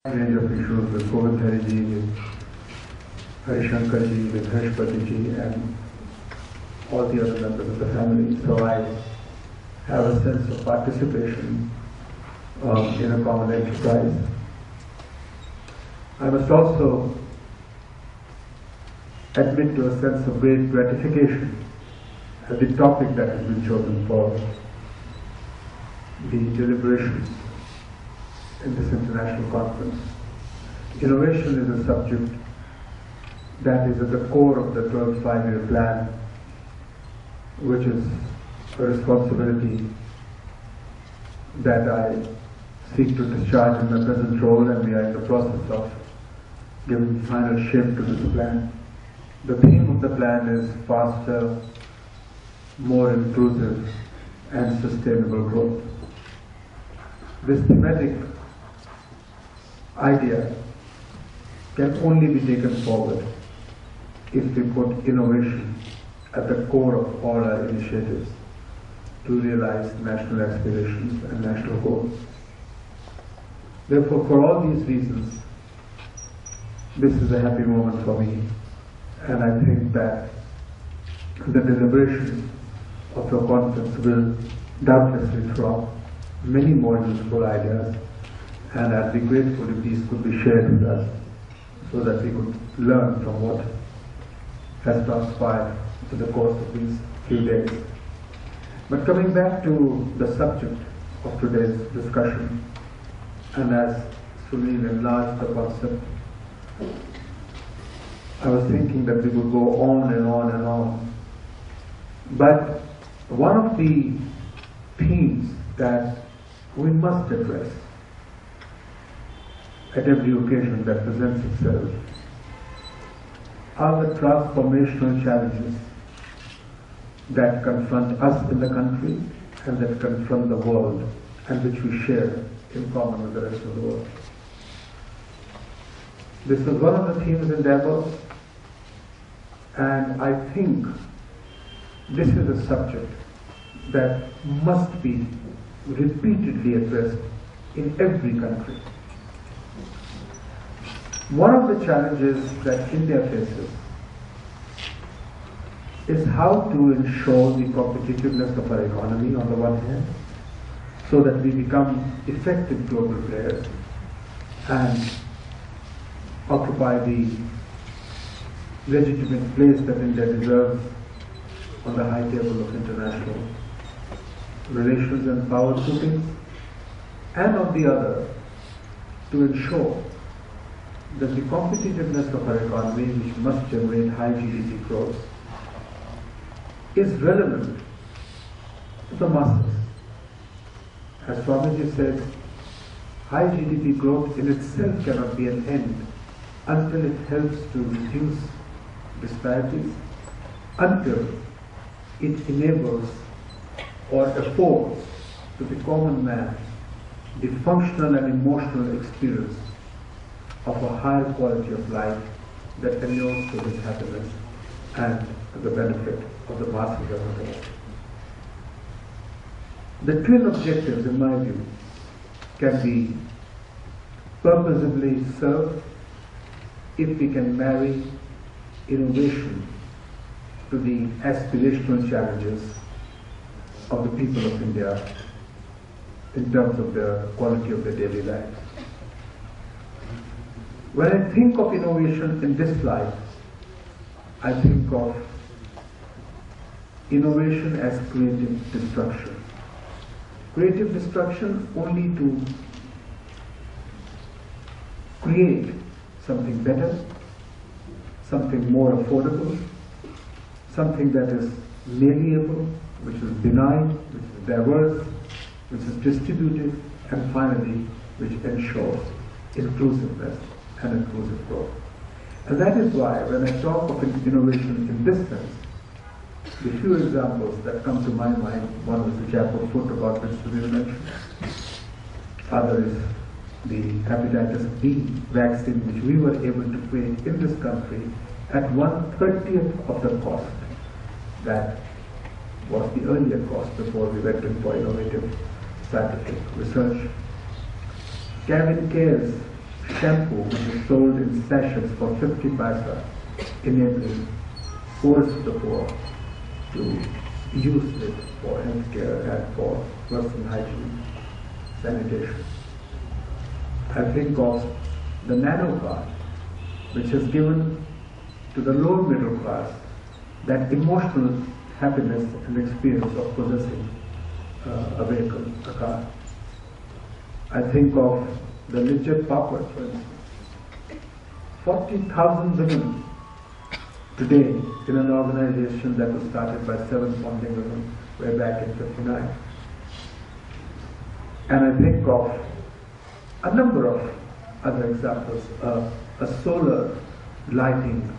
Range of issues with Govind ji, with Harishankar ji, with Harshpati ji, and all the other members of the family. So I have a sense of participation in a common enterprise. I must also admit to a sense of great gratification at the topic that has been chosen for the deliberations in this international conference. Innovation is a subject that is at the core of the 12th five-year plan, which is a responsibility that I seek to discharge in my present role, and we are in the process of giving final shape to this plan. The theme of the plan is faster, more inclusive and sustainable growth. This thematic idea can only be taken forward if we put innovation at the core of all our initiatives to realize national aspirations and national goals. Therefore, for all these reasons, this is a happy moment for me, and I think that the deliberations of the conference will doubtlessly throw up many more useful ideas, and I'd be grateful if these could be shared with us so that we could learn from what has transpired in the course of these few days. But coming back to the subject of today's discussion, and as Sunil enlarged the concept, I was thinking that we would go on and on and on. But one of the themes that we must address at every occasion that presents itself are the transformational challenges that confront us in the country and that confront the world, and which we share in common with the rest of the world. This was one of the themes in Davos, and I think this is a subject that must be repeatedly addressed in every country. One of the challenges that India faces is how to ensure the competitiveness of our economy on the one hand, so that we become effective global players and occupy the legitimate place that India deserves on the high table of international relations and power shootings, and on the other, to ensure that the competitiveness of our economy, which must generate high GDP growth, is relevant to the masses. As Swamiji said, high GDP growth in itself cannot be an end until it helps to reduce disparities, until it enables or affords to the common man the functional and emotional experience of a higher quality of life that endures to his happiness and to the benefit of the masses as a whole. The twin objectives, in my view, can be purposefully served if we can marry innovation to the aspirational challenges of the people of India in terms of the quality of their daily lives. When I think of innovation in this light, I think of innovation as creative destruction. Creative destruction only to create something better, something more affordable, something that is malleable, which is benign, which is diverse, which is distributed, and finally, which ensures inclusiveness and inclusive growth. And that is why when I talk of innovation in this sense, the few examples that come to my mind, one is the Jaipur foot about which Sunil mentioned. Other is the hepatitis B vaccine, which we were able to create in this country at 1/30th of the cost that was the earlier cost before we went in for innovative scientific research. Gavin Care's shampoo which is sold in sachets for 50 paisa, enabling poorest of the poor to use it for healthcare and for personal hygiene, sanitation. I think of the nano card, which has given to the lower middle class that emotional happiness and experience of possessing a vehicle, a car. I think of the Lijjat Papad, for instance. 40,000 women today in an organization that was started by 7 founding women way back in 59. And I think of a number of other examples, a solar lighting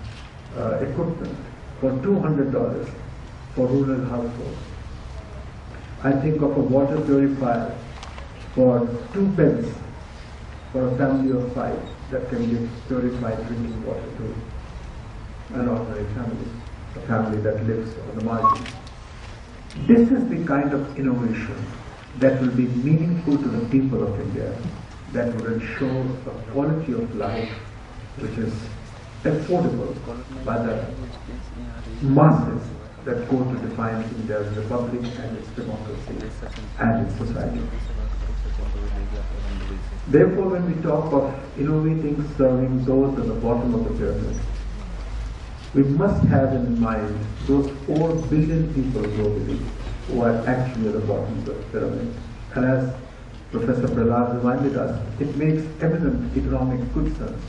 equipment for $200 for rural households. I think of a water purifier for 2 pence for a family of 5 that can give purified drinking water to an ordinary family, a family that lives on the margins. This is the kind of innovation that will be meaningful to the people of India, that will ensure a quality of life which is affordable by the masses that go to define India's republic and its democracy and its society. Therefore, when we talk of innovating, serving those at the bottom of the pyramid, we must have in mind those 4 billion people globally who are actually at the bottom of the pyramid. And as Professor Prahlad reminded us, it makes eminent economic good sense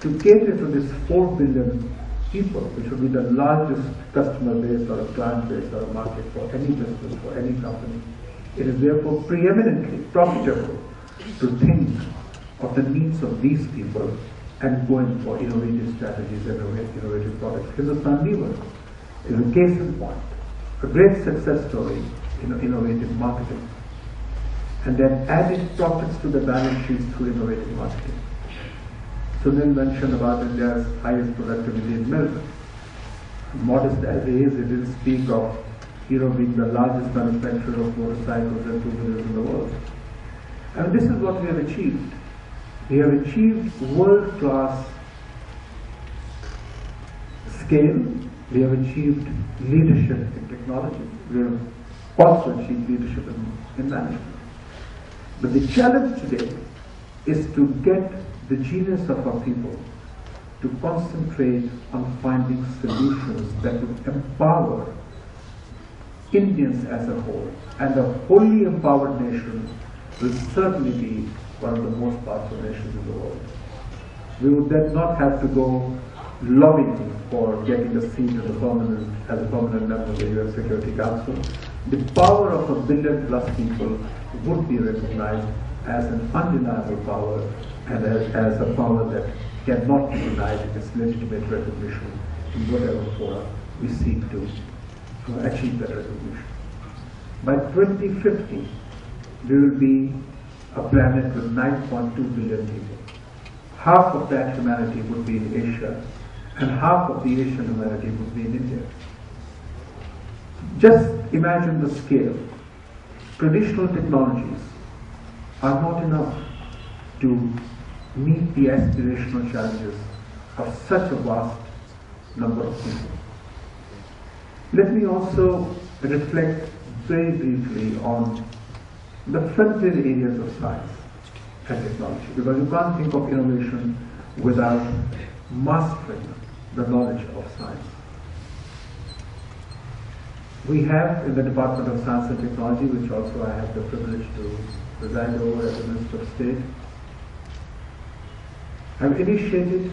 to cater to this 4 billion people, which will be the largest customer base or a client base or a market for any business, for any company. It is therefore preeminently profitable to think of the needs of these people and go in for innovative strategies and innovative products. Hindustan Lever is a case in point, a great success story in innovative marketing, and then added profits to the balance sheets through innovative marketing. Sunil mentioned about India's highest productivity in milk. Modest as it is, it didn't speak of being the largest manufacturer of motorcycles and 2-wheelers in the world. And this is what we have achieved. We have achieved world-class scale. We have achieved leadership in technology. We have also achieved leadership in management. But the challenge today is to get the genius of our people to concentrate on finding solutions that would empower Indians as a whole. And a wholly empowered nation will certainly be one of the most powerful nations in the world. We would then not have to go lobbying for getting a seat as a permanent member of the UN Security Council. The power of 1 billion plus people would be recognized as an undeniable power and as a power that cannot be denied its legitimate recognition in whatever fora we seek to achieve that recognition. By 2050, we will be a planet with 9.2 billion people. Half of that humanity would be in Asia, and half of the Asian humanity would be in India. Just imagine the scale. Traditional technologies are not enough to meet the aspirational challenges of such a vast number of people. Let me also reflect very briefly on the frontier areas of science and technology, because you can't think of innovation without mastering the knowledge of science. We have in the Department of Science and Technology, which also I have the privilege to preside over as the Minister of State, have initiated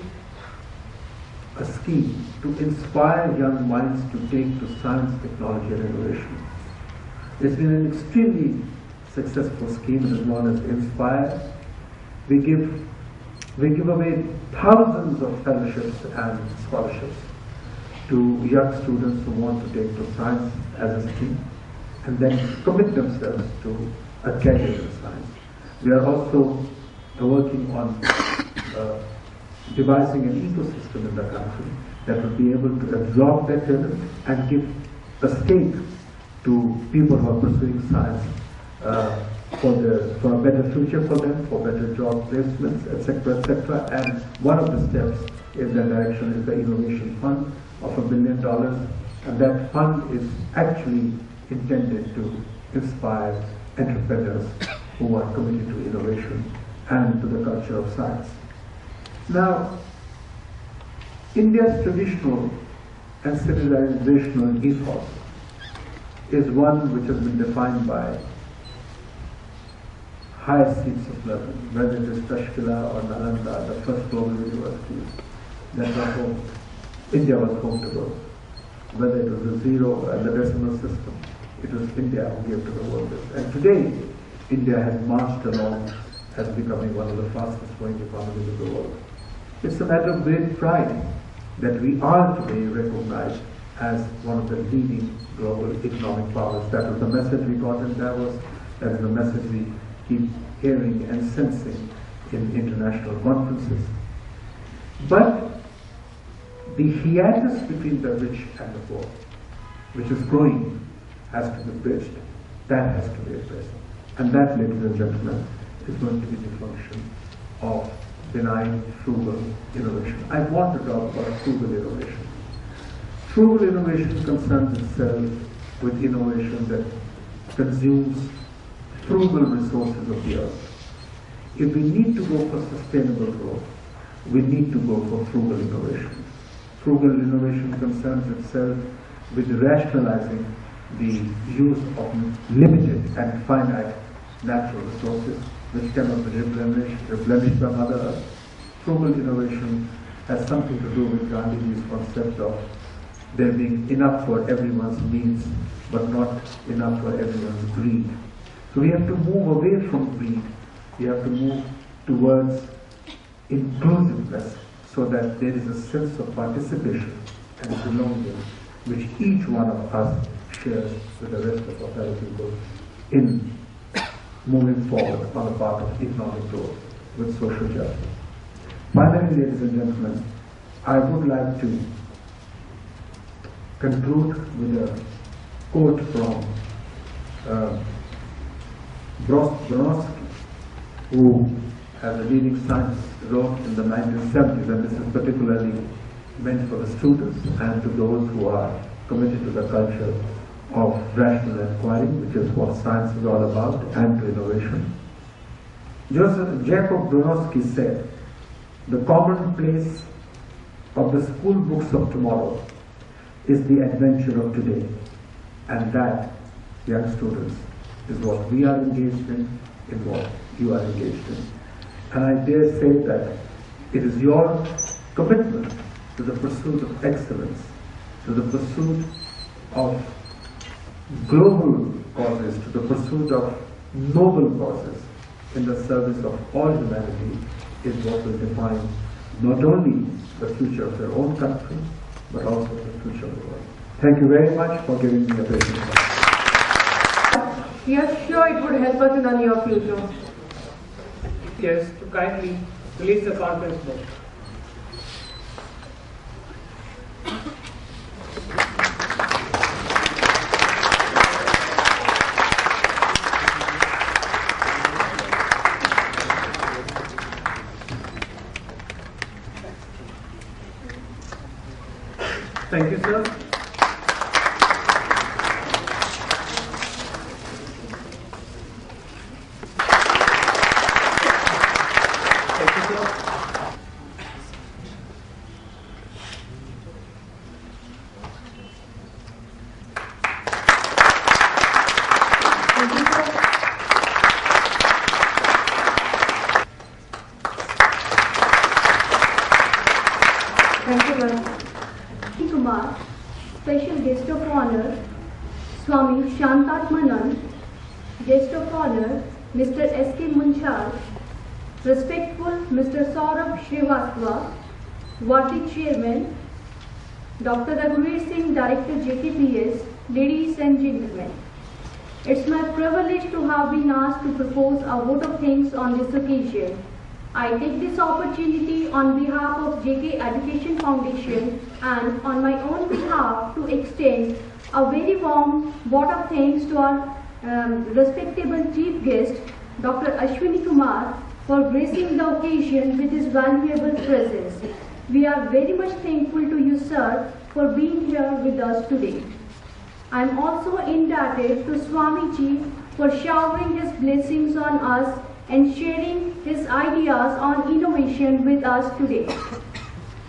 a scheme to inspire young minds to take to science, technology and innovation. It's been an extremely successful scheme. It is known as Inspire. We give away thousands of fellowships and scholarships to young students who want to take to science as a stream and then commit themselves to a career in science. We are also working on devising an ecosystem in the country that will be able to absorb that talent and give a stake to people who are pursuing science for a better future for them, for better job placements, etc., etc. And one of the steps in that direction is the Innovation Fund of $1 billion, and that fund is actually intended to inspire entrepreneurs who are committed to innovation and to the culture of science. Now, India's traditional and civilizational ethos is one which has been defined by highest seats of learning, whether it is Tashkila or Nalanda, the first global universities that were home. India was home to those. Whether it was the zero and the decimal system, it was India who gave to the world this. And today, India has marched along as becoming one of the fastest growing economies of the world. It's a matter of great pride that we are today recognized as one of the leading global economic powers. That was the message we got in Davos. That is the message we keep hearing and sensing in international conferences. But the hiatus between the rich and the poor, which is growing, has to be bridged. That has to be addressed. And that, ladies and gentlemen, is going to be the function of benign, frugal innovation. I want to talk about frugal innovation. Frugal innovation concerns itself with innovation that consumes frugal resources of the earth. If we need to go for sustainable growth, we need to go for frugal innovation. Frugal innovation concerns itself with rationalizing the use of limited and finite natural resources which cannot be replenished by Mother Earth. Frugal innovation has something to do with Gandhiji's concept of there being enough for everyone's needs, but not enough for everyone's greed. So we have to move away from greed. We have to move towards inclusiveness so that there is a sense of participation and belonging which each one of us shares with the rest of our fellow people in moving forward on the path of economic growth with social justice. Finally, ladies and gentlemen, I would like to conclude with a quote from Bronowski, who, as a leading scientist, wrote in the 1970s, and this is particularly meant for the students and to those who are committed to the culture of rational inquiry, which is what science is all about, and to innovation. Jacob Bronowski said, "The commonplace of the school books of tomorrow is the adventure of today, and that, young students, is what we are engaged in what you are engaged in." And I dare say that it is your commitment to the pursuit of excellence, to the pursuit of global causes, to the pursuit of noble causes in the service of all humanity is what will define not only the future of your own country, but also the future of the world. Thank you very much for giving me a briefing. We are sure it would help us in the near future. Yes, to kindly release the conference book. Thank you, sir. Kumar, Special Guest of Honor, Swami Shantatmanand, Guest of Honor, Mr. S.K. Munchal, Respectful Mr. Saurabh Srivastava, Worthy Chairman, Dr. Raghuveer Singh, Director JKPS, ladies and gentlemen. It's my privilege to have been asked to propose a vote of thanks on this occasion. I take this opportunity on behalf of JK Education Foundation and on my own behalf to extend a very warm vote of thanks to our respectable chief guest, Dr. Ashwini Kumar, for gracing the occasion with his valuable presence. We are very much thankful to you, sir, for being here with us today. I am also indebted to Swamiji for showering his blessings on us and sharing his ideas on innovation with us today.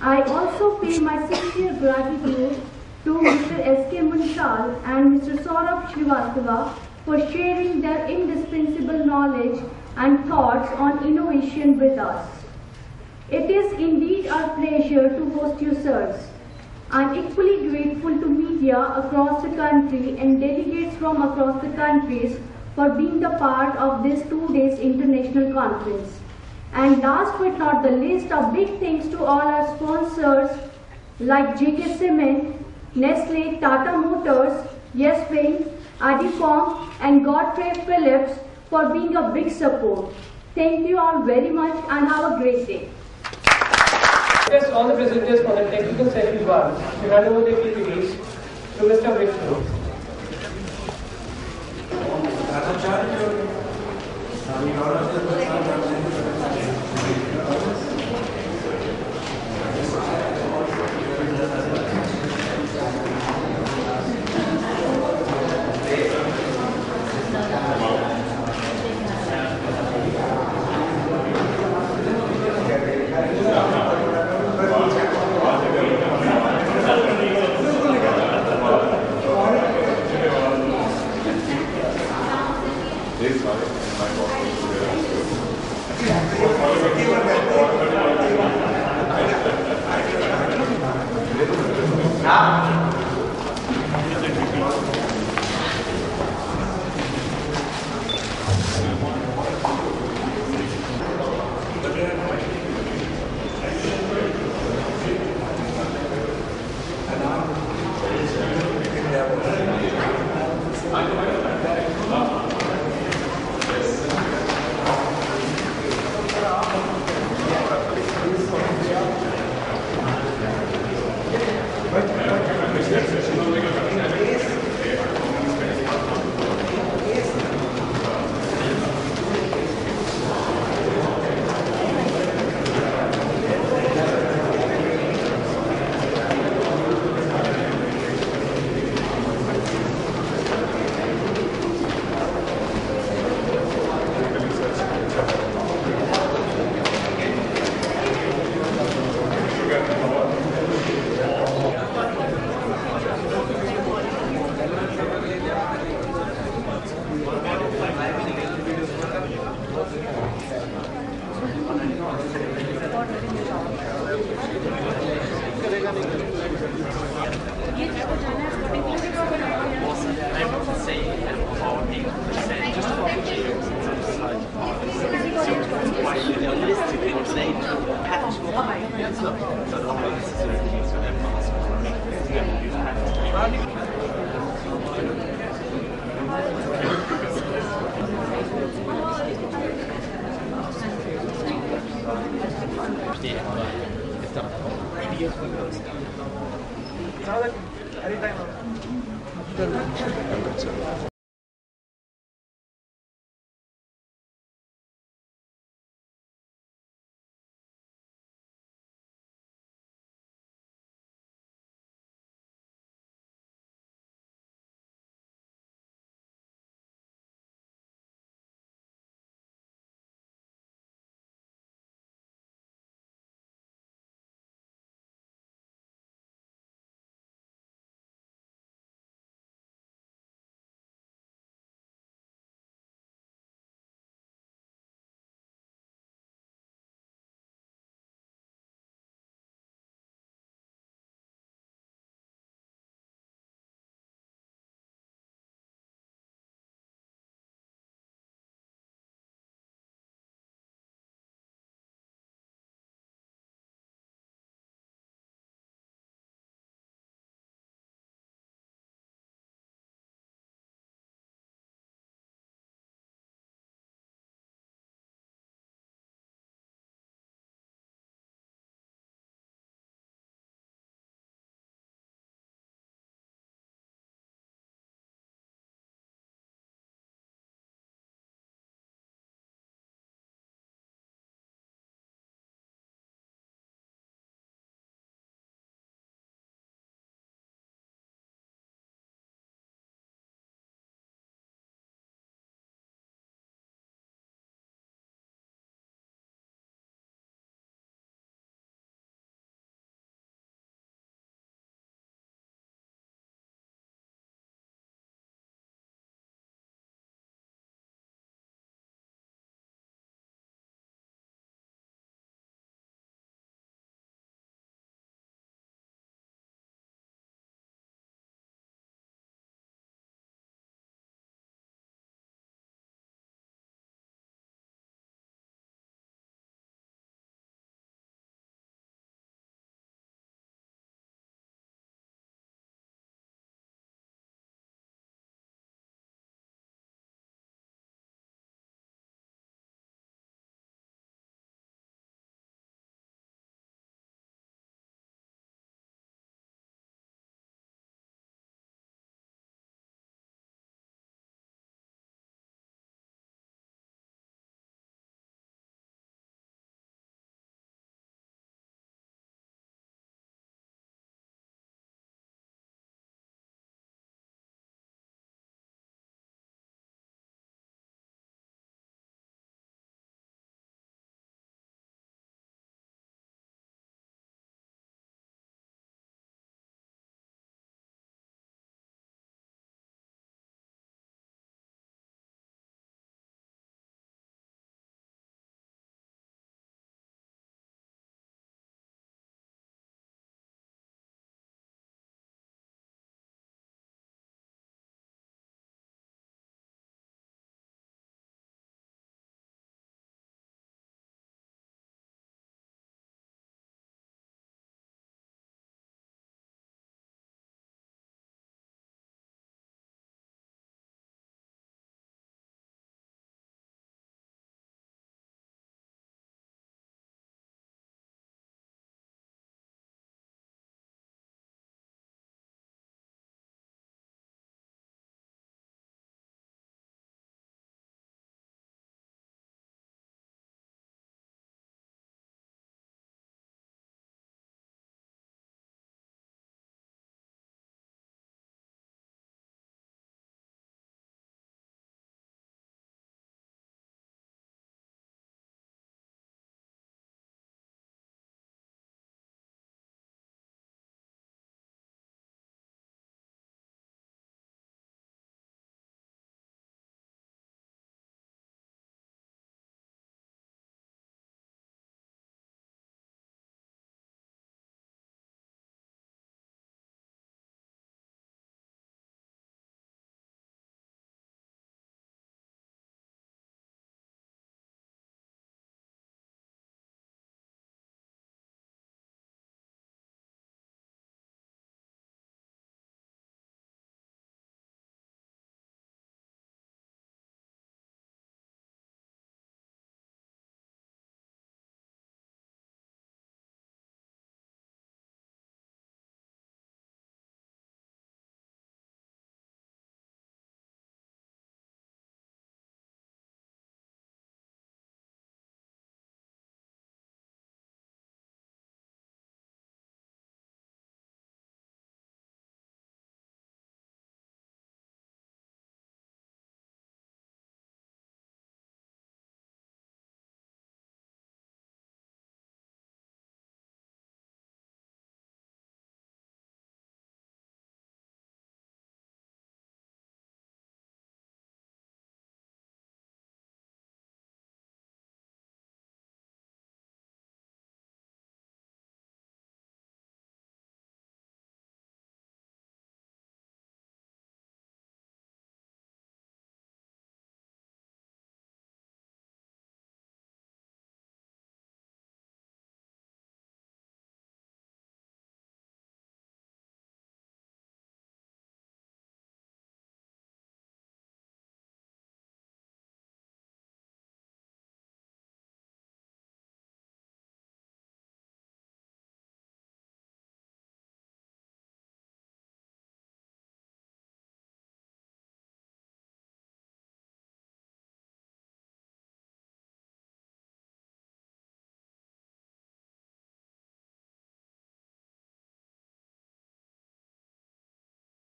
I also pay my sincere gratitude to Mr. S.K. Munchal and Mr. Saurabh Srivastava for sharing their indispensable knowledge and thoughts on innovation with us. It is indeed our pleasure to host you, sirs. I am equally grateful to media across the country and delegates from across the countries for being the part of this 2 days international conference. And last but not the least, a big thanks to all our sponsors like JK Cement, Nestle, Tata Motors, Yes Bank, Adifong and Godfrey Phillips for being a big support. Thank you all very much and have a great day. Request all the presenters for the technical session bar to hand over the PPTs to Mr. Vishnu. Anytime.